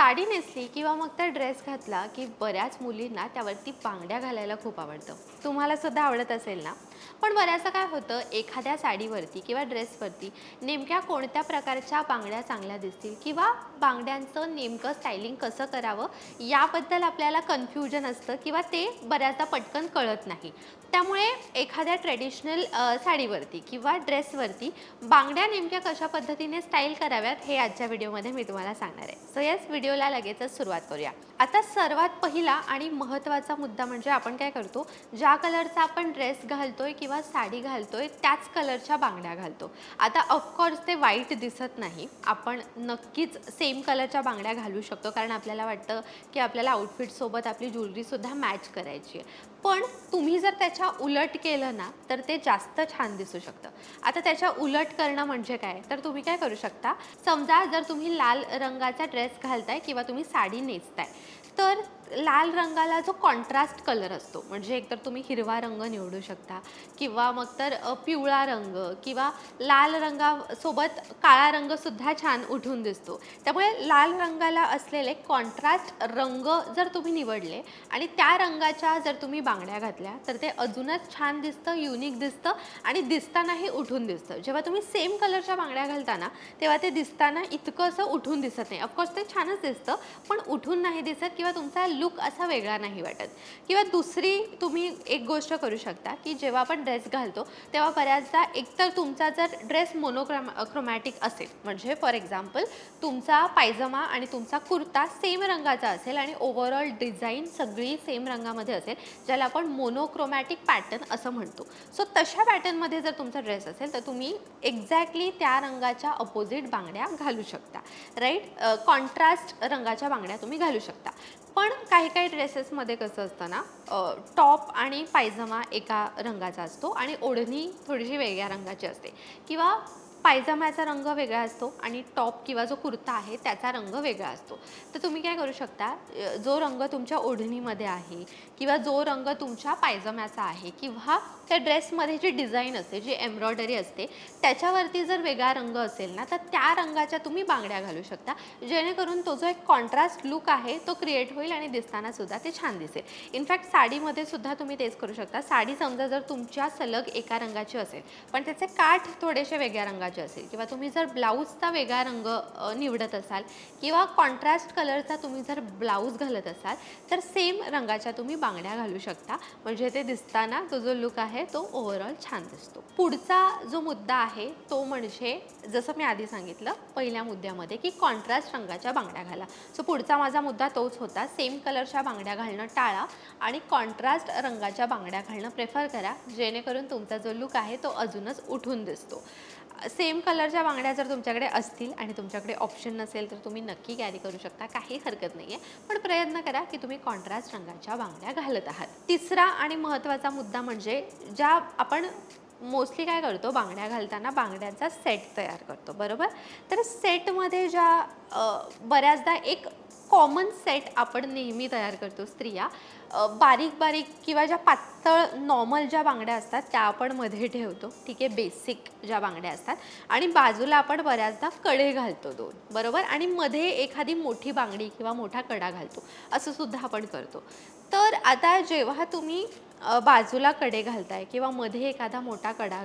साडी नेसली किंवा मग त्या ड्रेस घातला की बऱ्याच मुलींना त्यावरती बांगड्या घालायला खूप आवडतं. तुम्हाला सुद्धा आवडत असेल ना? पण बऱ्याचदा काय होतं, एखाद्या साडीवरती किंवा ड्रेसवरती नेमक्या कोणत्या प्रकारच्या बांगड्या चांगल्या दिसतील किंवा बांगड्यांचं नेमकं स्टायलिंग कसं करावं याबद्दल आपल्याला कन्फ्युजन असतं किंवा ते बऱ्याचदा पटकन कळत नाही. त्यामुळे एखाद्या ट्रेडिशनल साडीवरती किंवा ड्रेसवरती बांगड्या नेमक्या कशा पद्धतीने स्टाईल कराव्यात हे आजच्या व्हिडिओमध्ये मी तुम्हाला सांगणार आहे. सो याच व्हिडिओला लगेचच सुरुवात करूया. आता सर्वात पहिला आणि महत्त्वाचा मुद्दा म्हणजे आपण काय करतो, ज्या कलरचा आपण ड्रेस घालतोय किंवा साडी घालतोय त्याच कलरच्या बांगड्या घालतो. आता ऑफकोर्स ते वाईट दिसत नाही. आपण नक्कीच सेम कलरच्या बांगड्या घालू शकतो कारण आपल्याला वाटतं की आपल्याला आउटफिटसोबत आपली ज्वेलरीसुद्धा मॅच करायची आहे. पण तुम्ही जर त्याच्या उलट केलं ना तर ते जास्त छान दिसू शकतं. आता त्याच्या उलट करणं म्हणजे काय, तर तुम्ही काय करू शकता, समजा जर तुम्ही लाल रंगाचा ड्रेस घालताय किंवा तुम्ही साडी नेसताय तर लाल रंगाला जो कॉन्ट्रास्ट कलर असतो म्हणजे एकतर तुम्ही हिरवा रंग निवडू शकता किंवा मग तर पिवळा रंग किंवा लाल रंगासोबत काळा रंगसुद्धा छान उठून दिसतो. त्यामुळे लाल रंगाला असलेले कॉन्ट्रास्ट रंग जर तुम्ही निवडले आणि त्या रंगाच्या जर तुम्ही बांगड्या घातल्या तर ते अजूनच छान दिसतं, युनिक दिसतं आणि दिसतानाही उठून दिसतं. जेव्हा तुम्ही सेम कलरच्या बांगड्या घालताना तेव्हा ते दिसताना इतकं असं उठून दिसत नाही. ऑफकोर्स ते छानच दिसतं पण उठून नाही दिसत किंवा तुमचा लुक असा वेगळा नाही वाटत. किंवा दुसरी तुम्ही एक गोष्ट करू शकता की जेव्हा आपण ड्रेस घालतो तेव्हा बऱ्याचदा एकतर तुमचा जर ड्रेस क्रोमॅटिक असेल म्हणजे फॉर एक्झाम्पल तुमचा पायजमा आणि तुमचा कुर्ता सेम रंगाचा असेल आणि ओव्हरऑल डिझाईन सगळी सेम रंगामध्ये असेल ज्याला आपण मोनोक्रोमॅटिक पॅटर्न असं म्हणतो. सो तशा पॅटर्नमध्ये जर तुमचा ड्रेस असेल तर तुम्ही एक्झॅक्टली त्या रंगाच्या अपोजिट बांगड्या घालू शकता. राईट, कॉन्ट्रास्ट रंगाच्या बांगड्या तुम्ही घालू शकता. पण काही काही ड्रेसेसमध्ये कसं असतं ना, टॉप आणि पायजमा एका रंगाचा असतो आणि ओढणी थोडीशी वेगळ्या रंगाची असते किंवा पायजम्याचा रंग वेगळा असतो आणि टॉप किंवा जो कुर्ता आहे त्याचा रंग वेगळा असतो. तर तुम्ही काय करू शकता, जो रंग तुमच्या ओढणीमध्ये आहे किंवा जो रंग तुमच्या पायजम्याचा आहे किंवा त्या ड्रेसमध्ये जी डिझाईन असते, जी एम्ब्रॉयडरी असते त्याच्यावरती जर वेगळा रंग असेल ना तर त्या रंगाच्या तुम्ही बांगड्या घालू शकता जेणेकरून तो जो एक कॉन्ट्रास्ट लुक आहे तो क्रिएट होईल आणि दिसताना सुद्धा ते छान दिसेल. इनफॅक्ट साडीमध्ये सुद्धा तुम्ही तेच करू शकता. साडी समजा जर तुमच्या सलग एका रंगाची असेल पण त्याचे काठ थोडेसे वेगळ्या रंगाचे असेल किंवा तुम्ही जर ब्लाऊजचा वेगळा रंग निवडत असाल किंवा कॉन्ट्रास्ट कलरचा तुम्ही जर ब्लाऊज घालत असाल तर सेम रंगाच्या तुम्ही बांगड्या घालू शकता म्हणजे ते दिसताना तो जो लुक आहे तो ओव्हरऑल छान दिसतो. पुढचा जो मुद्दा आहे तो म्हणजे जसं मी आधी सांगितलं पहिल्या मुद्द्यामध्ये की कॉन्ट्रास्ट रंगाच्या बांगड्या घाला. सो पुढचा माझा मुद्दा तोच होता, सेम कलरच्या बांगड्या घालणं टाळा आणि कॉन्ट्रास्ट रंगाच्या बांगड्या घालणं प्रेफर करा जेणेकरून तुमचा जो लुक आहे तो अजूनच उठून दिसतो. सेम कलरच्या बांगड्या जर तुमच्याकडे असतील आणि तुमच्याकडे ऑप्शन नसेल तर तुम्ही नक्की कॅरी करू शकता, काही हरकत नाही आहे. पण प्रयत्न करा की तुम्ही कॉन्ट्रास्ट रंगाच्या बांगड्या घालत आहात. तिसरा आणि महत्त्वाचा मुद्दा म्हणजे ज्या आपण मोस्टली काय करतो, बांगड्या घालताना बांगड्यांचा सेट तयार करतो, बरोबर. तर सेटमध्ये ज्या बऱ्याचदा एक कॉमन सेट आपण नेहमी तयार करतो स्त्रिया, बारीक बारीक किंवा ज्या पातळ नॉर्मल ज्या बांगड्या असतात त्या आपण मध्ये ठेवतो, ठीक आहे, बेसिक ज्या बांगड्या असतात आणि बाजूला आपण बऱ्याचदा कडे घालतो दोन, बरोबर, आणि मध्ये एखादी मोठी बांगडी किंवा मोठा कडा घालतो, असं सुद्धा आपण करतो. तर आता जेव्हा तुम्ही बाजूला कडे घालताय किंवा मध्ये एखादा मोठा कडा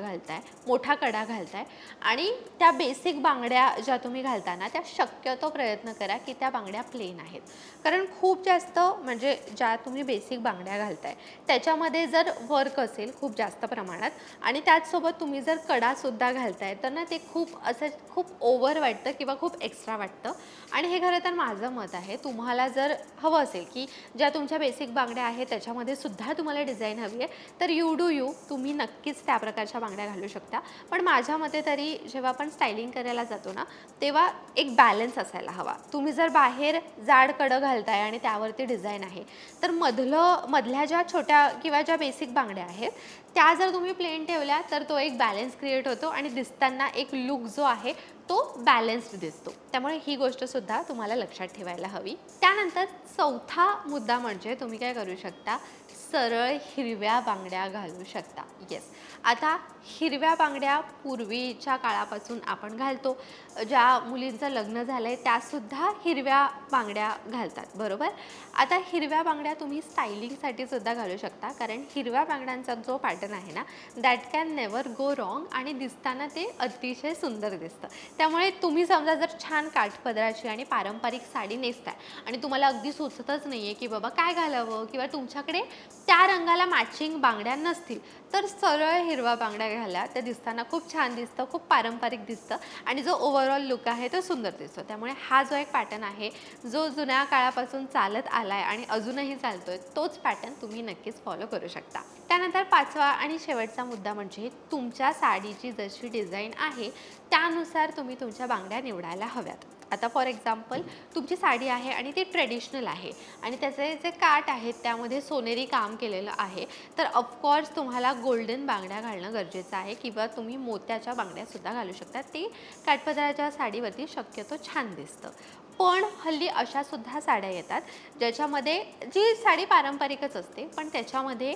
घालताय आणि त्या बेसिक बांगड्या ज्या तुम्ही घालताना त्या शक्यतो प्रयत्न करा की त्या बांगड्या प्लेन आहेत. कारण खूप जास्त म्हणजे ज्या तुम्ही बेसिक बांगड्या घालताय त्याच्यामध्ये जर वर्क असेल खूप जास्त प्रमाणात आणि त्याचसोबत तुम्ही जर कडासुद्धा घालताय तर ना ते खूप ओव्हर वाटतं किंवा खूप एक्स्ट्रा वाटतं. आणि हे खरं तर माझं मत आहे. तुम्हाला जर हवं असेल की ज्या तुमच्या बेसिक बांगड्या आहेत त्याच्यामध्ये सुद्धा तुम्हाला डिझाईन हवी आहे तर यू डू यू, तुम्ही नक्कीच त्या प्रकारच्या बांगड्या घालू शकता. पण माझ्या मते तरी जेव्हा आपण स्टायलिंग करायला जातो ना तेव्हा एक बॅलन्स असायला हवा. तुम्ही जर बाहेर जाड कडं घालताय आणि त्यावरती डिझाईन आहे तर मधल्या ज्या छोट्या किंवा ज्या बेसिक बांगड्या आहेत त्या जर तुम्ही प्लेन ठेवल्या तर तो एक बॅलन्स क्रिएट होतो आणि दिसताना एक लुक जो आहे तो बॅलन्स्ड दिसतो. त्यामुळे ही गोष्टसुद्धा तुम्हाला लक्षात ठेवायला हवी. त्यानंतर चौथा मुद्दा म्हणजे तुम्ही काय करू शकता, सरळ हिरव्या बांगड्या घालू शकता. येस, आता हिरव्या बांगड्या पूर्वीच्या काळापासून आपण घालतो. ज्या मुलींचं लग्न झालंय त्यासुद्धा हिरव्या बांगड्या घालतात, बरोबर? आता हिरव्या बांगड्या तुम्ही स्टायलिंगसाठी सुद्धा घालू शकता, कारण हिरव्या बांगड्यांचा जो पॅटर्न आहे ना, that can never go wrong आणि दिसताना ते अतिशय सुंदर दिसतं. त्यामुळे तुम्ही समजा जर छान काठपदराची आणि पारंपरिक साडी नेसताय आणि तुम्हाला अगदी सुचतच नाहीये की बाबा काय घालावं किंवा तुमच्याकडे त्या रंगाला मॅचिंग बांगड्या नसतील, तर सरळ हिरवा बांगड्या घाला. ते दिसताना खूप छान दिसतं, खूप पारंपरिक दिसतं आणि जो ओव्हरऑल लुक आहे तो सुंदर दिसतो. त्यामुळे हा जो एक पॅटर्न आहे, जो जुन्या काळापासून चालत आलाय आणि अजूनही चालतोय, तोच पॅटर्न तुम्ही नक्कीच फॉलो करू शकता. त्यानंतर 5वा आणि शेवटचा मुद्दा म्हणजे तुमच्या साडीची जशी डिझाईन आहे, त्यानुसार तुम्ही तुमच्या बांगड्या निवडायला हव्यात. आता फॉर एक्झाम्पल तुमची साडी आहे आणि ती ट्रेडिशनल आहे आणि त्याचे जे काठ आहेत त्यामध्ये सोनेरी काम केलेलं आहे, तर ऑफकोर्स तुम्हाला गोल्डन बांगड्या घालणं गरजेचं आहे किंवा तुम्ही मोत्याच्या बांगड्यासुद्धा घालू शकता. ते काठपदराच्या साडीवरती शक्यतो छान दिसतं. पण हल्ली अशासुद्धा साड्या येतात ज्याच्यामध्ये जी साडी पारंपरिकच असते, पण त्याच्यामध्ये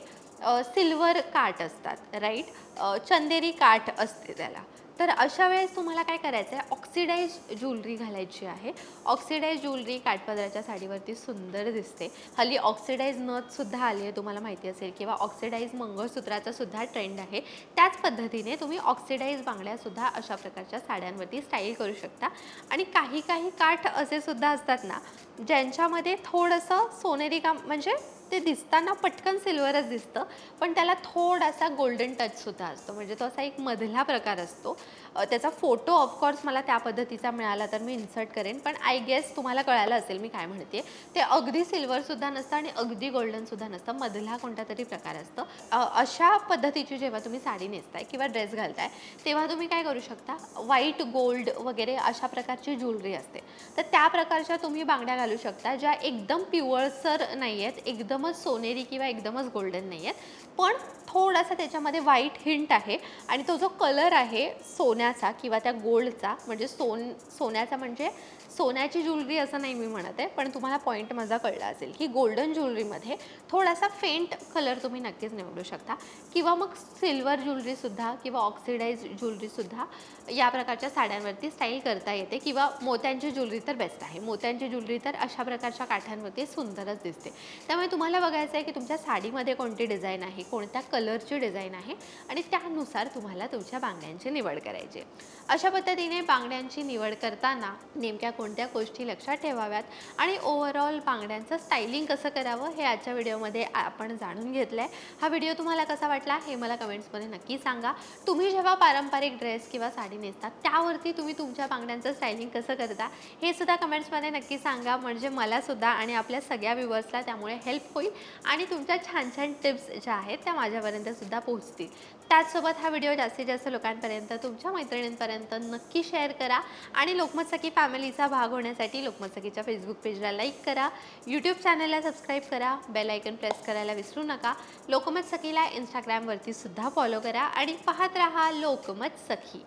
सिल्वर काठ असतात, राईट? चंदेरी काठ असते त्याला. तर अशा वेळेस तुम्हाला काय करायचं आहे, ऑक्सिडाइज ज्वेलरी घालायची आहे. ऑक्सिडाइज ज्वेलरी काठपदराच्या साडीवरती सुंदर दिसते. हल्ली ऑक्सिडाइज नथसुद्धा आली आहे, तुम्हाला माहिती असेल, किंवा ऑक्सिडाइज मंगळसूत्राचा सुद्धा ट्रेंड आहे. त्याच पद्धतीने तुम्ही ऑक्सिडाइज बांगड्यासुद्धा अशा प्रकारच्या साड्यांवरती स्टाईल करू शकता. आणि काही काही काठ असे सुद्धा असतात ना, ज्यांच्यामध्ये थोडंसं सोनेरी काम, म्हणजे ते दिसताना पटकन सिल्वरच दिसतं, पण त्याला थोडासा गोल्डन टचसुद्धा असतो. म्हणजे तो असा एक मधला प्रकार असतो. त्याचा फोटो ऑफकोर्स मला त्या पद्धतीचा मिळाला तर मी इन्सर्ट करेन, पण आय गेस तुम्हाला कळालं असेल मी काय म्हणते. ते अगदी सिल्वरसुद्धा नसतं आणि अगदी गोल्डनसुद्धा नसतं, मधला कोणता तरी प्रकार असतं. अशा पद्धतीची जेव्हा तुम्ही साडी नेसताय किंवा ड्रेस घालताय, तेव्हा तुम्ही काय करू शकता, व्हाईट गोल्ड वगैरे अशा प्रकारची ज्वेलरी असते, तर त्या प्रकारच्या तुम्ही बांगड्या घालू शकता, ज्या एकदम पिवळसर नाही आहेत, एकदमच सोनेरी किंवा एकदमच गोल्डन नाही आहेत, पण थोडासा त्याच्यामध्ये व्हाईट हिंट आहे आणि तो जो कलर आहे सोन्याचा किंवा त्या गोल्डचा, म्हणजे सोन्याचा म्हणजे सोन्याची ज्वेलरी असं नाही मी म्हणत आहे, पण तुम्हाला पॉईंट माझा कळला असेल की गोल्डन ज्वेलरीमध्ये थोडासा फेंट कलर तुम्ही नक्कीच निवडू शकता. किंवा मग सिल्वर ज्वेलरीसुद्धा किंवा ऑक्सिडाइज ज्वेलरीसुद्धा या प्रकारच्या साड्यांवरती स्टाईल करता येते. किंवा मोत्यांची ज्वेलरी तर बेस्ट आहे. मोत्यांची ज्वेलरी तर अशा प्रकारच्या काठांवरती सुंदरच दिसते. त्यामुळे तुम्हाला बघायचं आहे की तुमच्या साडीमध्ये कोणती डिझाईन आहे, कोणत्या कलरची डिझाईन आहे आणि त्यानुसार तुम्हाला तुमच्या बांगड्यांची निवड करायची आहे. अशा पद्धतीने बांगड्यांची निवड करताना नेमक्या कोणत्या गोष्टी लक्षात ठेवाव्यात आणि ओव्हरऑल बांगड्यांचं स्टायलिंग कसं करावं हे आजच्या व्हिडिओमध्ये आपण जाणून घेतलं आहे. हा व्हिडिओ तुम्हाला कसा वाटला हे मला कमेंट्समध्ये नक्की सांगा. तुम्ही जेव्हा पारंपरिक ड्रेस किंवा साडी नेसता त्यावरती तुम्ही तुमच्या बांगड्यांचं स्टायलिंग कसं करता हे सुद्धा कमेंट्समध्ये नक्की सांगा, म्हणजे मलासुद्धा आणि आपल्या सगळ्या व्ह्युअर्सला त्यामुळे हेल्प होईल आणि तुमच्या छान छान टिप्स ज्या आहेत त्या माझ्यापर्यंतसुद्धा पोहोचतील. त्याचसोबत हा व्हिडिओ जास्तीत जास्त लोकांपर्यंत, तुमच्या मैत्रिणींपर्यंत नक्की शेअर करा आणि लोकमत सखी फॅमिलीचा भाग होण्यासाठी लोकमत सखीच्या फेसबुक पेजला लाईक करा, यूट्यूब चॅनलला सबस्क्राईब करा, बेल आयकन प्रेस करायला विसरू नका. लोकमत सखीला इंस्टाग्रामवरती सुद्धा फॉलो करा आणि पाहत रहा लोकमत सखी.